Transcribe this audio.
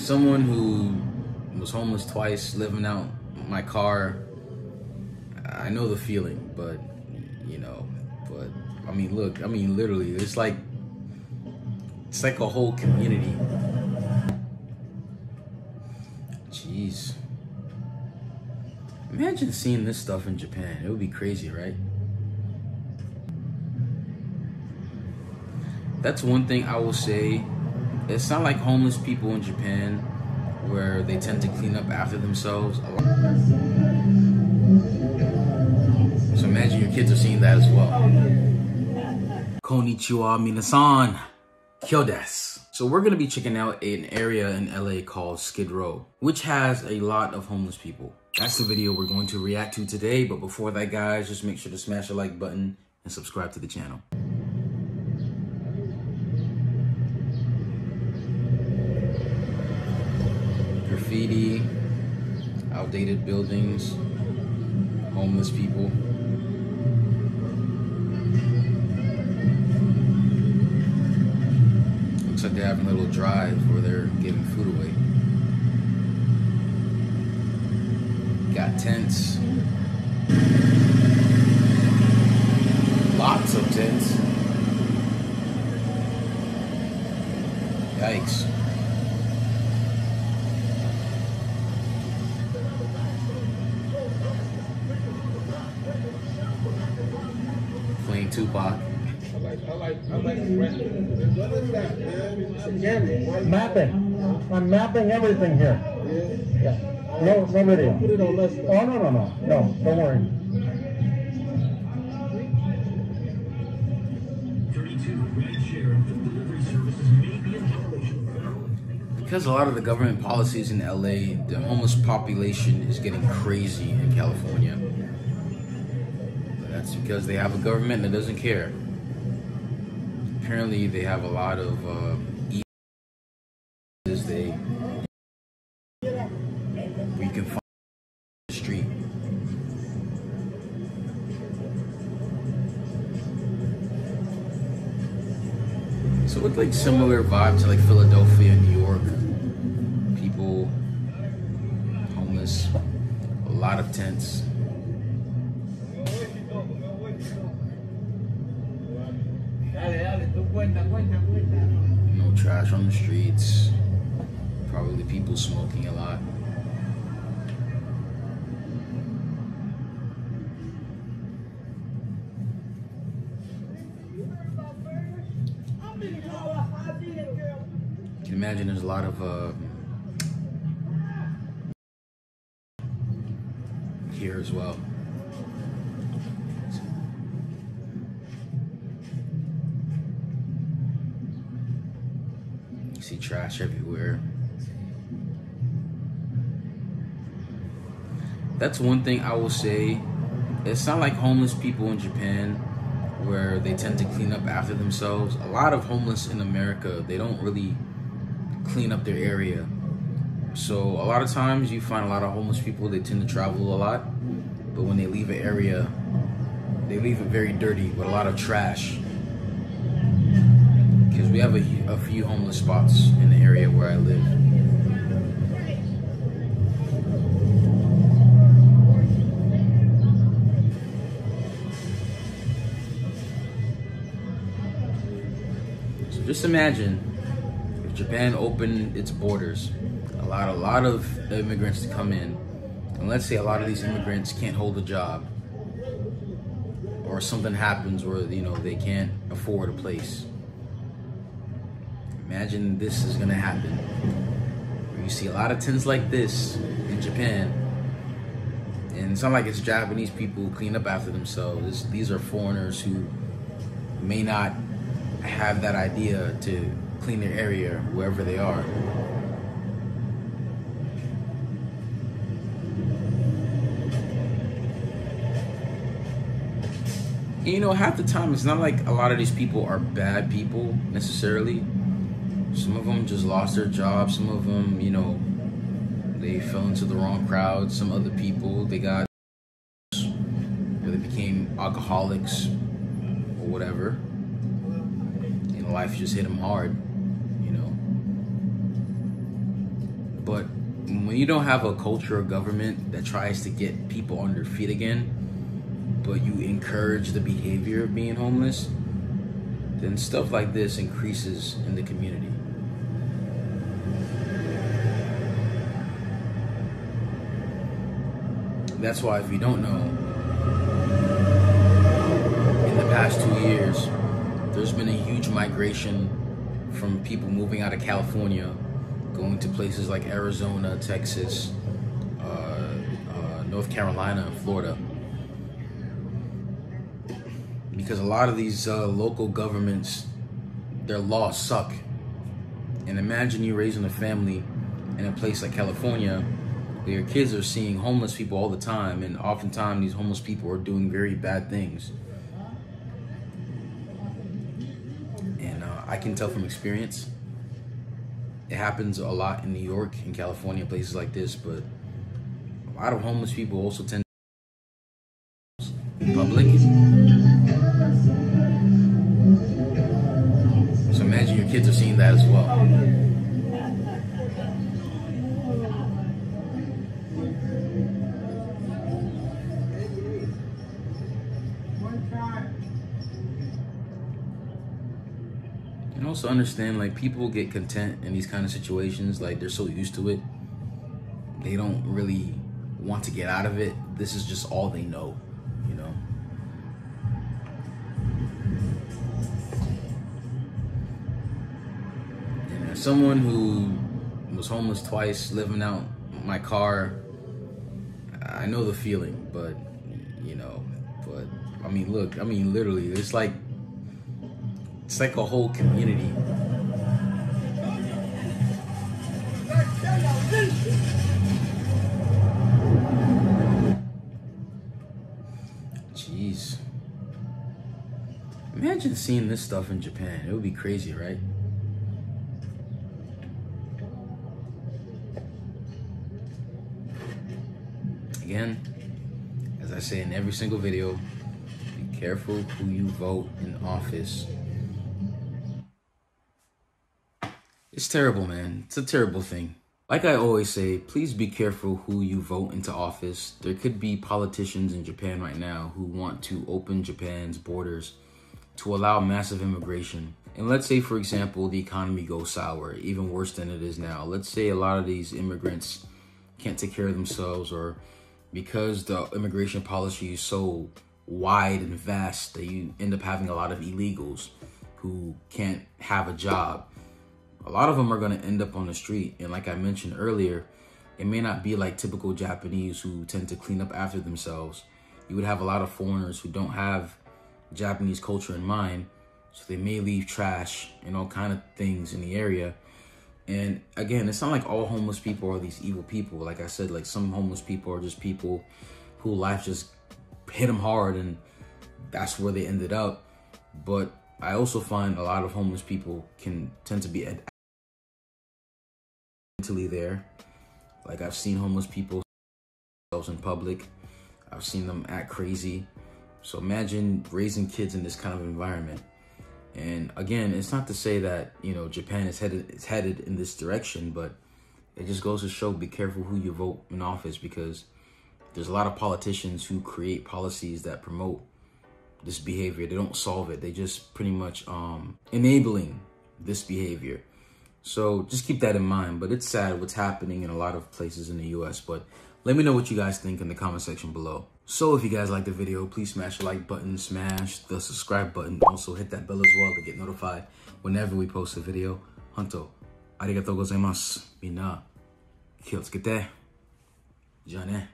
As someone who was homeless twice, living out my car, I know the feeling, but I mean, look, I mean, literally, it's like a whole community. Jeez. Imagine seeing this stuff in Japan. It would be crazy, right? That's one thing I will say. It's not like homeless people in Japan where they tend to clean up after themselves. So imagine your kids are seeing that as well. Konnichiwa minasan. Kyo desu. So we're going to be checking out an area in LA called Skid Row, which has a lot of homeless people. That's the video we're going to react to today. But before that, guys, just make sure to smash the like button and subscribe to the channel. Graffiti, outdated buildings, homeless people. Looks like they're having a little drive where they're giving food away. Got tents. Lots of tents. Yikes. Playing Tupac. I like what is that, man? Mapping. I'm mapping everything here. Yeah. No video. Put it on this. Oh, no, don't worry. Because a lot of the government policies in LA, the homeless population is getting crazy in California. That's because they have a government that doesn't care. Apparently, they have a lot of where you can find the street. So it's like similar vibe to like Philadelphia, New York. People homeless, a lot of tents. No trash on the streets. Probably people smoking a lot. You can imagine there's a lot of here as well. You see trash everywhere. That's one thing I will say. It's not like homeless people in Japan where they tend to clean up after themselves. A lot of homeless in America, they don't really clean up their area. So a lot of times you find a lot of homeless people, they tend to travel a lot. But when they leave an area, they leave it very dirty with a lot of trash. Because we have a few homeless spots in the area where I live. So just imagine if Japan opened its borders, allowed a lot of immigrants to come in, and let's say a lot of these immigrants can't hold a job, or something happens where they can't afford a place. Imagine this is gonna happen. You see a lot of tents like this in Japan, and it's not like it's Japanese people who clean up after themselves. These are foreigners who may not have that idea to clean their area wherever they are. And half the time it's not like a lot of these people are bad people necessarily. Some of them just lost their jobs. Some of them, they fell into the wrong crowd. Some other people, they got where they became alcoholics or whatever. Life just hit them hard, But when you don't have a culture or government that tries to get people on their feet again, but you encourage the behavior of being homeless, then stuff like this increases in the community. That's why, if you don't know, in the past 2 years, there's been a huge migration from people moving out of California, going to places like Arizona, Texas, North Carolina, and Florida. Because a lot of these local governments, their laws suck. And imagine you raising a family in a place like California, where your kids are seeing homeless people all the time, and oftentimes these homeless people are doing very bad things. And I can tell from experience, it happens a lot in New York, in California, places like this, but a lot of homeless people also tend to in public. So imagine your kids are seeing that as well. And also understand, like, people get content in these kind of situations. Like, they're so used to it, they don't really want to get out of it. This is just all they know, you know. And as someone who was homeless twice, living out my car, I know the feeling. But you know, but I mean, look, I mean, literally, it's like a whole community. Jeez. Imagine seeing this stuff in Japan. It would be crazy, right? Again, as I say in every single video, be careful who you vote in office. It's terrible, man. It's a terrible thing. Like I always say, please be careful who you vote into office. There could be politicians in Japan right now who want to open Japan's borders to allow massive immigration. And let's say, for example, the economy goes sour, even worse than it is now. Let's say a lot of these immigrants can't take care of themselves, or because the immigration policy is so wide and vast that you end up having a lot of illegals who can't have a job. A lot of them are going to end up on the street. And like I mentioned earlier, it may not be like typical Japanese who tend to clean up after themselves. You would have a lot of foreigners who don't have Japanese culture in mind, so they may leave trash and all kind of things in the area. And again, it's not like all homeless people are these evil people. Like I said, like some homeless people are just people who life just hit them hard and that's where they ended up. But I also find a lot of homeless people can tend to be mentally there. Like, I've seen homeless people in public. I've seen them act crazy. So imagine raising kids in this kind of environment. And again, it's not to say that, you know, Japan is headed in this direction, but it just goes to show, be careful who you vote in office, because there's a lot of politicians who create policies that promote this behavior. They don't solve it. They just pretty much enabling this behavior. So just keep that in mind. But it's sad what's happening in a lot of places in the US. But let me know what you guys think in the comment section below. So if you guys like the video, please smash the like button, smash the subscribe button. Also hit that bell as well to get notified whenever we post a video. Honto, arigatou gozaimasu. Minna, 気をつけて. じゃあね.